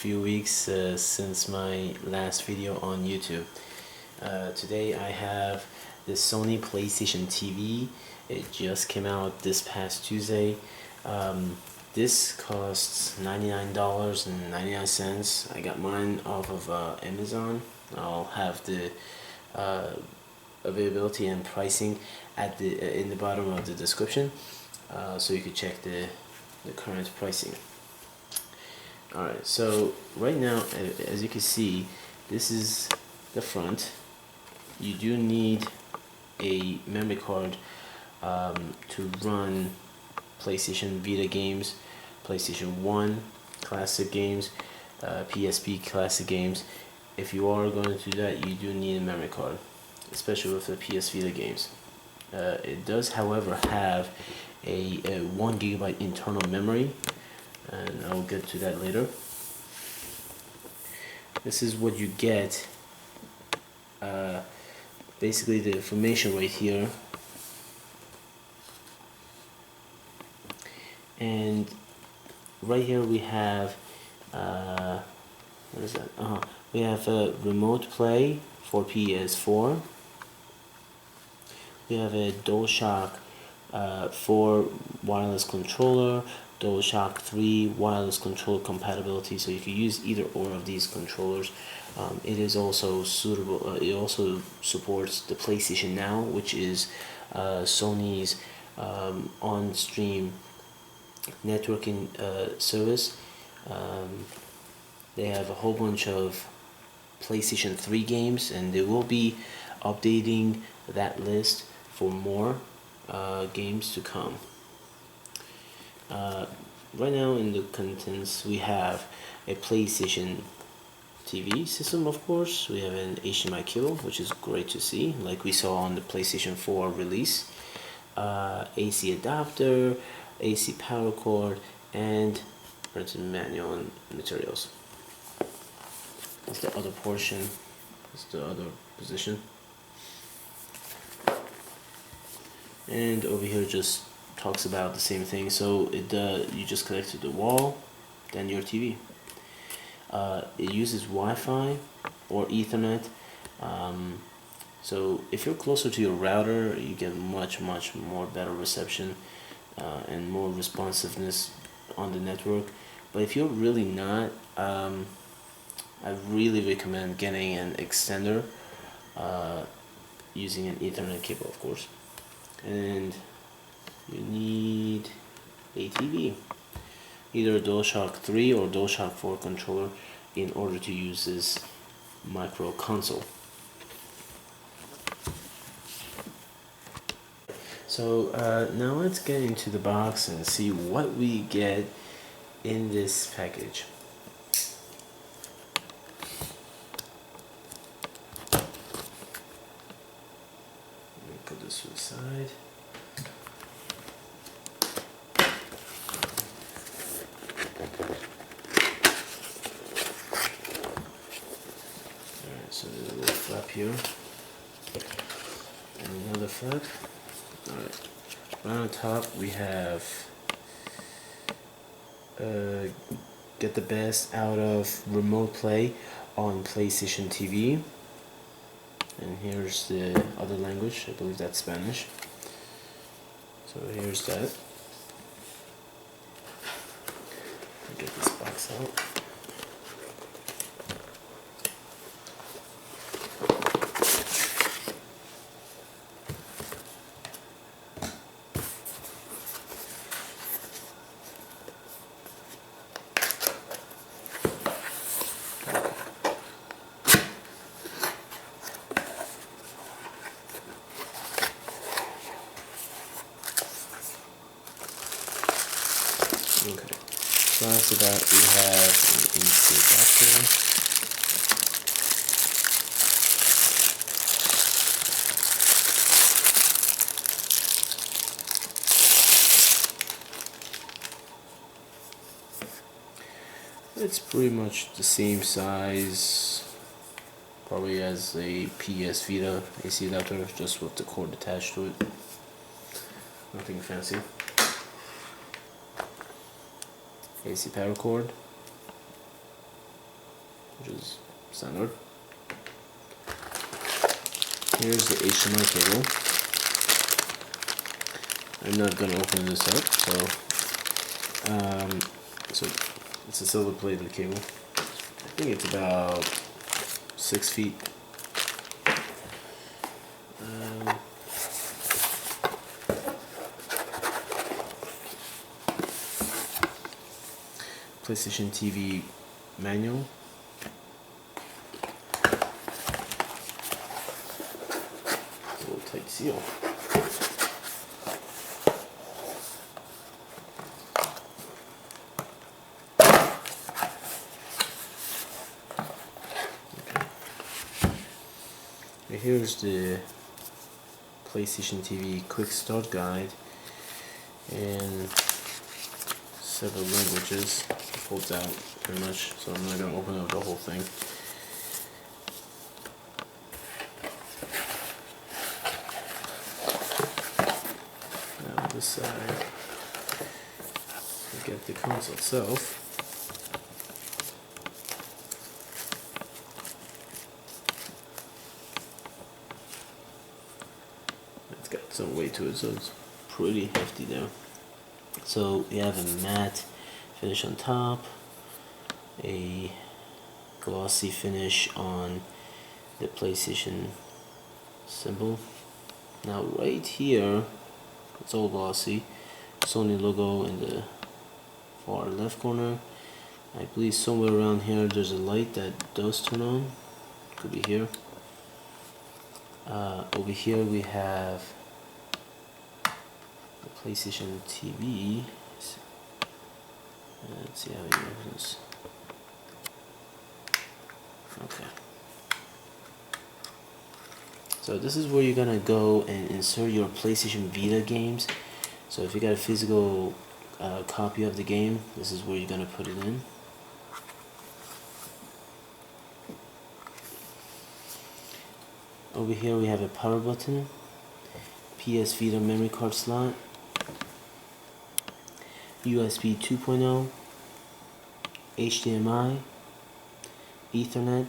few weeks since my last video on YouTube. Today I have the Sony PlayStation TV. It just came out this past Tuesday. This costs $99.99. I got mine off of Amazon. I'll have the availability and pricing at in the bottom of the description, so you can check the current pricing. Alright, so right now, as you can see, this is the front. You do need a memory card to run PlayStation Vita games, PlayStation 1 classic games, PSP classic games. If you are going to do that, you do need a memory card, especially with the PS Vita games. It does, however, have a 1 GB internal memory, and I'll get to that later. This is what you get. Basically, the information right here, and right here we have what is that? We have a remote play for PS4. We have a DualShock 4 wireless controller, DualShock 3 wireless controller compatibility, so you can use either or of these controllers. It is also suitable. It also supports the PlayStation Now, which is Sony's on-stream networking service. They have a whole bunch of PlayStation 3 games, and they will be updating that list for more games to come. Right now in the contents, we have a PlayStation TV system, of course. We have an HDMI cable, which is great to see, like we saw on the PlayStation 4 release. AC adapter, AC power cord, and printed manual and materials. That's the other portion. That's the other position. And over here just talks about the same thing. So you just connect to the wall, then your TV. It uses Wi-Fi or Ethernet. So if you're closer to your router, you get much more better reception and more responsiveness on the network. But if you're really not, I really recommend getting an extender using an Ethernet cable, of course. And you need a TV, either a DualShock 3 or DualShock 4 controller, in order to use this micro console. So now let's get into the box and see what we get in this package. Let me put this to the side. Alright, so there's a little flap here and another flap. Alright, right on top we have get the best out of remote play on PlayStation TV, and here's the other language. I believe that's Spanish. So here's that. I'll get this box out. Okay, so after that we have an AC adapter. It's pretty much the same size, probably as a PS Vita AC adapter, just with the cord attached to it. Nothing fancy. AC power cord, which is standard. Here's the HDMI cable. I'm not gonna open this up, so it's a silver plated cable. I think it's about 6 feet. PlayStation TV manual. A little tight seal. Okay. Here's the PlayStation TV quick start guide in several languages. It folds out pretty much, so I'm not going to open up the whole thing. Now on this side, we get the console itself. It's got some weight to it, so it's pretty hefty there. So we have a matte finish on top, a glossy finish on the PlayStation symbol. Now right here, it's all glossy. Sony logo in the far left corner. I believe somewhere around here there's a light that does turn on. Could be here. Over here we have the PlayStation TV. Let's see how it opens. Okay. So this is where you're gonna go and insert your PlayStation Vita games. So if you got a physical copy of the game, this is where you're gonna put it in. Over here we have a power button, PS Vita memory card slot, USB 2.0, HDMI, Ethernet,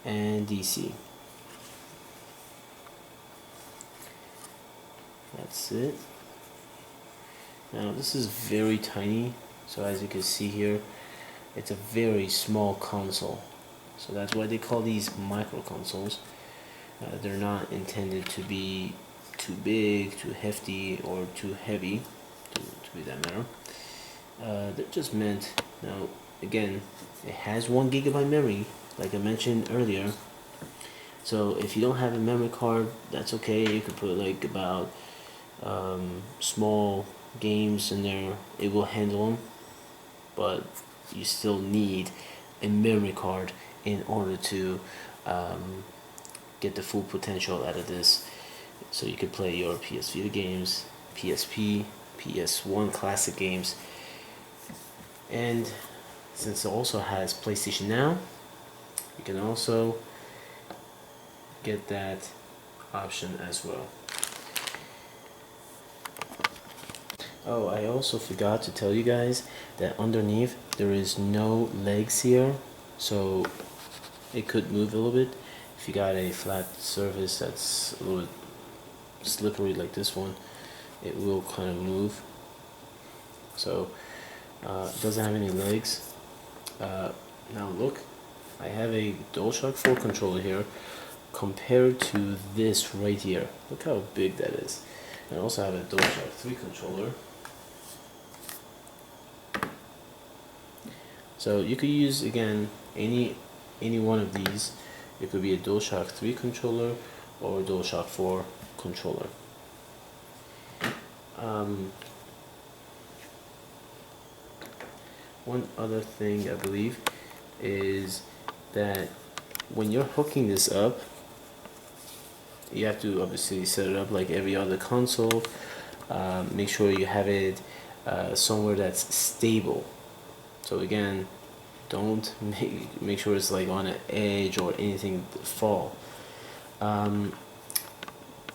and DC. That's it. Now this is very tiny, so as you can see here, it's a very small console. So that's why they call these micro consoles. They're not intended to be too big, too hefty, or too heavy, to be that matter. They're just meant, now again, it has 1 GB memory, like I mentioned earlier. So if you don't have a memory card, that's okay. You could put like about small games in there, it will handle them, but you still need a memory card in order to get the full potential out of this. So you could play your PS Vita games, PSP, PS1 classic games, and since it also has PlayStation Now, you can also get that option as well. Oh, I also forgot to tell you guys that underneath there is no legs here, so it could move a little bit. If you got a flat surface that's a little bit slippery like this one, it will kind of move. So it doesn't have any legs. Now look, I have a DualShock 4 controller here compared to this right here. Look how big that is. And I also have a DualShock 3 controller. So you could use, again, any one of these. It could be a DualShock 3 controller or a DualShock 4 controller. One other thing I believe is that when you're hooking this up, you have to obviously set it up like every other console. Make sure you have it somewhere that's stable. So again, don't make sure it's like on an edge or anything fall.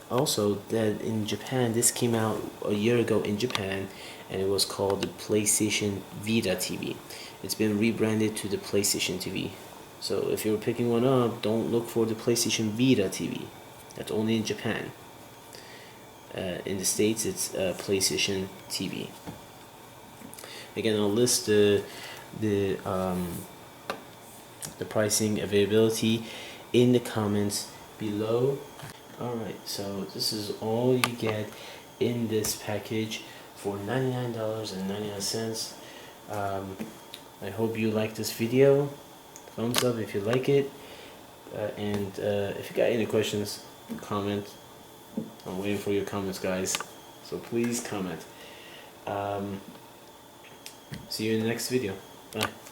Also, that in Japan, this came out a year ago in Japan, and it was called the PlayStation Vita TV. It's been rebranded to the PlayStation TV. So if you're picking one up, don't look for the PlayStation Vita TV. That's only in Japan. In the States, it's PlayStation TV. Again, I'll list the pricing, availability in the comments below. Alright, so this is all you get in this package for $99.99. I hope you like this video. Thumbs up if you like it, and if you got any questions, comment. I'm waiting for your comments, guys, so please comment. See you in the next video. Bye.